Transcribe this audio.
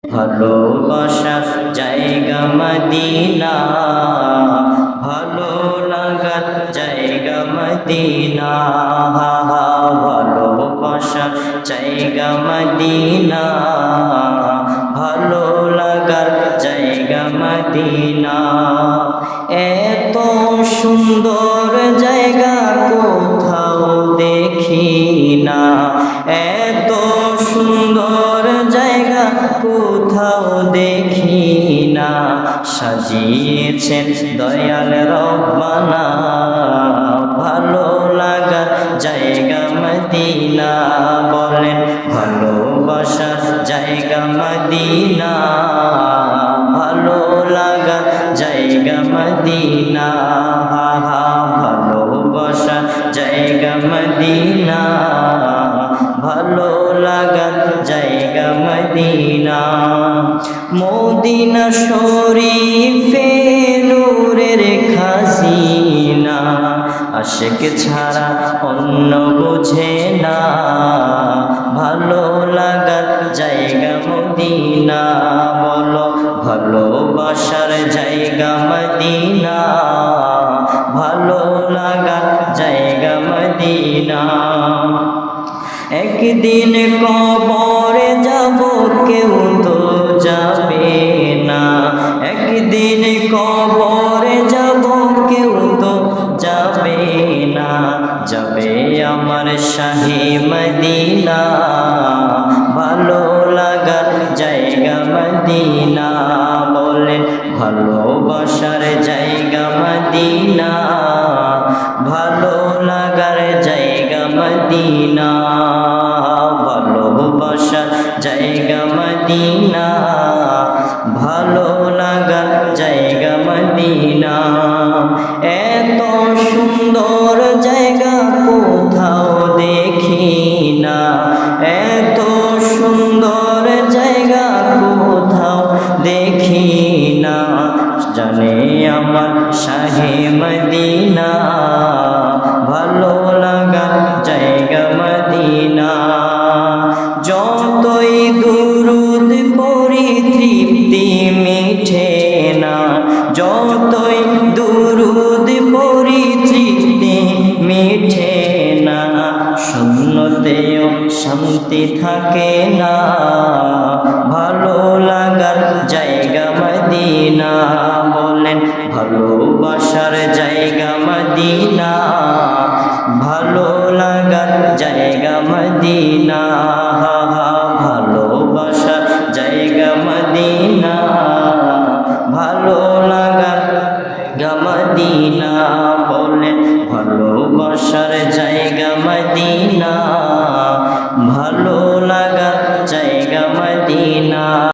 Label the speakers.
Speaker 1: ভালোবাসার জায়গা মদিনা, ভালো লাগার জায়গা মদিনা, ভালোবাসার জায়গা মদিনা, ভালো লাগার জায়গা মদিনা। এত সুন্দর জায়গা কোথাও দেখি না, এত সুন্দর জায়গা কোথাও দেখি না। সাজিয়েছেন দয়াল রব্বানা, ভালো লাগার জায়গা মদিনা। বলেন ভালোবাসার জায়গা মদিনা, ভালো লাগার জায়গা মদিনা, ভালোবাসার জায়গা মদিনা, ভালো লাগার জায়গা মদিনা। মদিনা শরীফে নূরের খাজিনা, আশিক ছাড়া অন্য বুঝে না। ভালো লাগার জায়গা মদিনা, বলো ভালোবাসার জায়গা মদিনা, ভালো লাগার জায়গা মদিনা। একদিন কবরে যাব কেউ তো যাবে না, একদিন কবরে যাব কেউ তো যাবে না। যাবে আমার শাহে মদিনা, ভালো লাগার জায়গা মদিনা। বলেন ভালোবাসার জায়গা মদিনা, ভালো লাগার জায়গা মদিনা, ভালোবাসার জায়গা মদিনা, ভালো লাগার জায়গা মদিনা। এত সুন্দর জায়গা কোথাও দেখি না, এত সুন্দর জায়গা কোথাও দেখি না। জানে আমার শাহে মদিনা, ভালো লাগার জায়গা মদিনা। যতই দুরুদ পড়ি তৃপ্তি মিঠে না, যতই দুরুদ পড়ি তৃপ্তি মিঠে না। শূন্যতেও শান্তি থাকে না, ভালো লাগার জায়গা মদিনা। বলেন ভালোবাসার জায়গা মদিনা, ভালো লাগার জায়গা মদিনা, ভালোবাসার জায়গা মদিনা, ভালো লাগার মদিনা। বলেন ভালোবাসার জায়গা মদিনা।